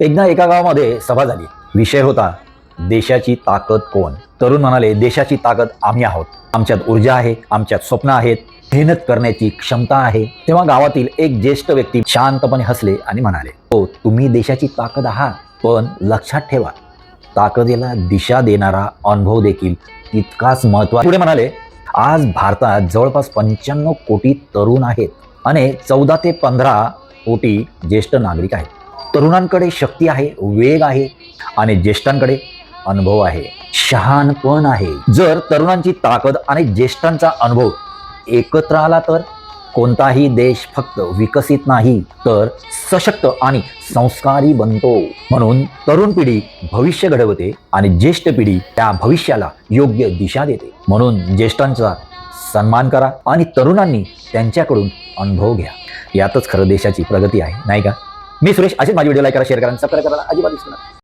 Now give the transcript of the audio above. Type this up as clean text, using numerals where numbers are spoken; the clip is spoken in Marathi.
एकदा एका गावामध्ये सभा झाली. विषय होता देशाची ताकद कोण. तरुण म्हणाले, देशाची ताकद आम्ही आहोत. आमच्यात ऊर्जा आहे, आमच्यात स्वप्न आहेत, मेहनत करण्याची क्षमता आहे. तेव्हा गावातील एक ज्येष्ठ व्यक्ती शांतपणे हसले आणि म्हणाले, हो, तुम्ही देशाची ताकद आहात, पण लक्षात ठेवा, ताकदीला दिशा देणारा अनुभव देखील तितकाच महत्त्वाचा. पुढे म्हणाले, आज भारतात जवळपास 95 कोटी तरुण आहेत आणि 14 ते 15 कोटी ज्येष्ठ नागरिक आहेत. तरुणांकडे शक्ती आहे, वेग आहे आणि ज्येष्ठांकडे अनुभव आहे, शहाणपण आहे. जर तरुणांची ताकद आणि ज्येष्ठांचा अनुभव एकत्र आला तर कोणताही देश फक्त विकसित नाही तर सशक्त आणि संस्कारी बनतो. म्हणून तरुण पिढी भविष्य घडवते आणि ज्येष्ठ पिढी त्या भविष्याला योग्य दिशा देते. म्हणून ज्येष्ठांचा सन्मान करा आणि तरुणांनी त्यांच्याकडून अनुभव घ्या. यातच खरं देशाची प्रगती आहे, नाही का? मी सुरेश. असेच माझी व्हिडिओ लाईक करा, शेअर करा आणि सबस्क्राईब करायला अजिबात विसरू नका.